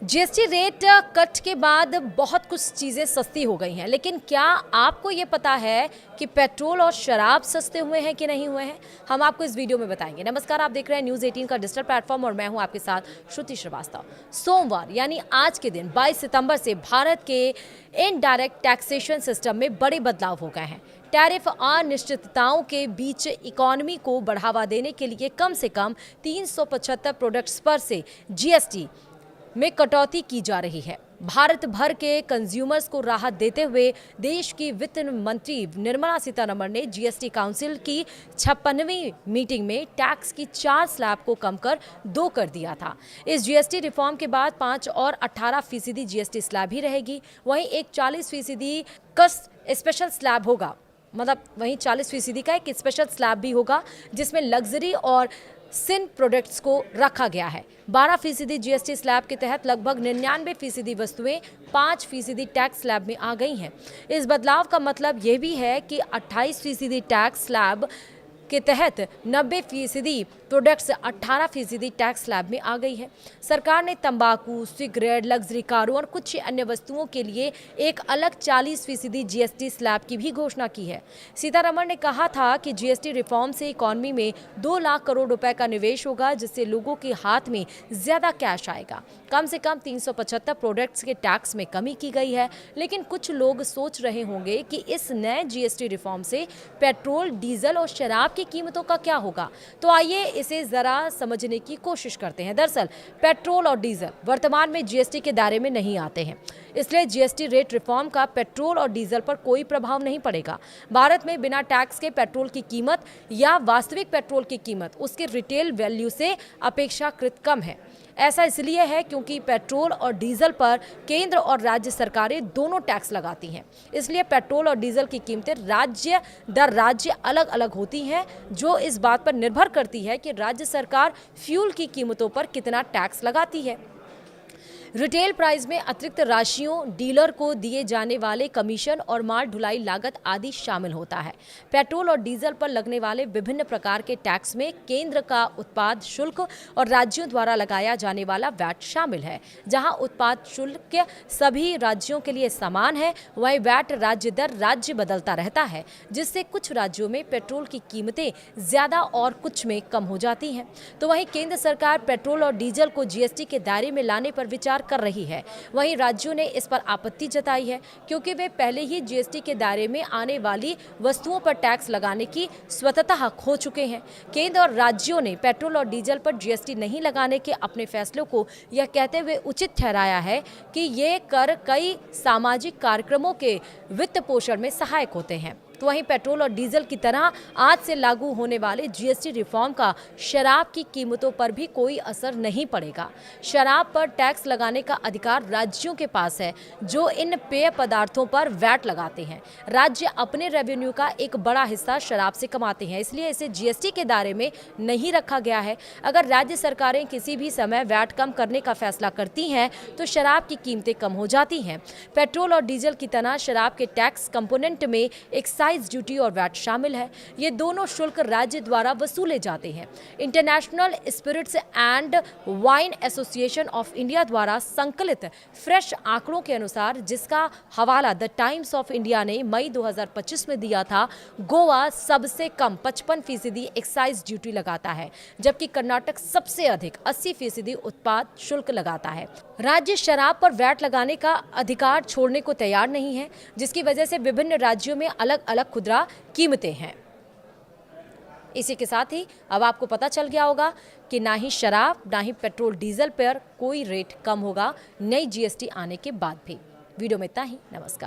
GST rate cut के बाद बहुत कुछ चीज़ें सस्ती हो गई हैं, लेकिन क्या आपको ये पता है कि पेट्रोल और शराब सस्ते हुए हैं कि नहीं हुए हैं? हम आपको इस वीडियो में बताएंगे। नमस्कार, आप देख रहे हैं न्यूज़ 18 का डिजिटल प्लेटफॉर्म और मैं हूं आपके साथ श्रुति श्रीवास्तव। सोमवार यानी आज के दिन 22 सितंबर से भारत के इनडायरेक्ट टैक्सेशन सिस्टम में बड़े बदलाव हो गए हैं। टैरिफ अनिश्चितताओं के बीच इकोनॉमी को बढ़ावा देने के लिए कम से कम 375 प्रोडक्ट्स पर से जीएसटी में कटौती की जा रही है। भारत भर के कंज्यूमर्स को राहत देते हुए देश की वित्त मंत्री निर्मला सीतारमण ने जीएसटी काउंसिल की 56वीं मीटिंग में टैक्स की 4 स्लैब को कम कर 2 कर दिया था। इस जीएसटी रिफॉर्म के बाद 5 और 18% जीएसटी स्लैब ही रहेगी। वहीं एक 40% का स्पेशल स्लैब होगा, मतलब वहीं 40% का एक स्पेशल स्लैब भी होगा जिसमें लग्जरी और सिन प्रोडक्ट्स को रखा गया है। 12% जीएसटी स्लैब के तहत लगभग 99% वस्तुएं 5% टैक्स स्लैब में आ गई हैं। इस बदलाव का मतलब ये भी है कि 28% टैक्स स्लैब के तहत 90% प्रोडक्ट्स 18% टैक्स स्लैब में आ गई है। सरकार ने तंबाकू, सिगरेट, लग्जरी कारों और कुछ अन्य वस्तुओं के लिए एक अलग 40% जीएसटी स्लैब की भी घोषणा की है। सीतारमण ने कहा था कि जीएसटी रिफॉर्म से इकोनॉमी में 2 लाख करोड़ रुपए का निवेश होगा, जिससे लोगों के हाथ में ज्यादा कैश आएगा। कम से कम 375 प्रोडक्ट्स के टैक्स में कमी की गई है, लेकिन कुछ लोग सोच रहे होंगे कि इस नए जीएसटी रिफॉर्म से पेट्रोल, डीजल और शराब की कीमतों का क्या होगा। तो आइए इसे जरा समझने की कोशिश करते हैं। दरअसल पेट्रोल और डीजल वर्तमान में जीएसटी के दायरे में नहीं आते हैं, इसलिए जीएसटी रेट रिफॉर्म का पेट्रोल और डीजल पर कोई प्रभाव नहीं पड़ेगा। भारत में बिना टैक्स के पेट्रोल की कीमत या वास्तविक पेट्रोल की कीमत उसके रिटेल वैल्यू से अपेक्षाकृत कम है। ऐसा इसलिए है क्योंकि पेट्रोल और डीजल पर केंद्र और राज्य सरकारें दोनों टैक्स लगाती हैं। इसलिए पेट्रोल और डीजल की कीमतें राज्य दर राज्य अलग अलग होती हैं, जो इस बात पर निर्भर करती है कि राज्य सरकार फ्यूल की कीमतों पर कितना टैक्स लगाती है। रिटेल प्राइस में अतिरिक्त राशियों, डीलर को दिए जाने वाले कमीशन और माल ढुलाई लागत आदि शामिल होता है। पेट्रोल और डीजल पर लगने वाले विभिन्न प्रकार के टैक्स में केंद्र का उत्पाद शुल्क और राज्यों द्वारा लगाया जाने वाला वैट शामिल है। जहां उत्पाद शुल्क सभी राज्यों के लिए समान है, वहीं वैट राज्य दर राज्य बदलता रहता है, जिससे कुछ राज्यों में पेट्रोल की कीमतें ज्यादा और कुछ में कम हो जाती हैं। तो वहीं केंद्र सरकार पेट्रोल और डीजल को जीएसटी के दायरे में लाने पर विचार कर रही है। वहीं राज्यों ने इस पर आपत्ति जताई है, क्योंकि वे पहले ही जीएसटी के दायरे में आने वाली वस्तुओं पर टैक्स लगाने की स्वतंत्रता खो चुके हैं। केंद्र और राज्यों ने पेट्रोल और डीजल पर जीएसटी नहीं लगाने के अपने फैसलों को यह कहते हुए उचित ठहराया है कि ये कर कई सामाजिक कार्यक्रमों के वित्त पोषण में सहायक होते हैं। तो वहीं पेट्रोल और डीजल की तरह आज से लागू होने वाले जीएसटी रिफॉर्म का शराब की कीमतों पर भी कोई असर नहीं पड़ेगा। शराब पर टैक्स लगाने का अधिकार राज्यों के पास है, जो इन पेय पदार्थों पर वैट लगाते हैं। राज्य अपने रेवेन्यू का एक बड़ा हिस्सा शराब से कमाते हैं, इसलिए इसे जीएसटी के दायरे में नहीं रखा गया है। अगर राज्य सरकारें किसी भी समय वैट कम करने का फैसला करती हैं तो शराब की कीमतें कम हो जाती हैं। पेट्रोल और डीजल की तरह शराब के टैक्स कंपोनेंट में एक ड्यूटी और वैट शामिल है। ये दोनों शुल्क राज्य द्वारा वसूले जाते हैं। International Spirits and Wine Association of India द्वारा संकलित फ्रेश आंकड़ों के अनुसार, जिसका हवाला द टाइम्स ऑफ इंडिया ने मई 2025 में दिया था, गोवा सबसे कम 55% एक्साइज ड्यूटी लगाता है, जबकि कर्नाटक सबसे अधिक 80% उत्पाद शुल्क लगाता है। राज्य शराब पर वैट लगाने का अधिकार छोड़ने को तैयार नहीं है, जिसकी वजह से विभिन्न राज्यों में अलग अलग खुदरा कीमतें हैं। इसी के साथ ही अब आपको पता चल गया होगा कि ना ही शराब ना ही पेट्रोल डीजल पर कोई रेट कम होगा नई जीएसटी आने के बाद भी। वीडियो में इतना ही। नमस्कार।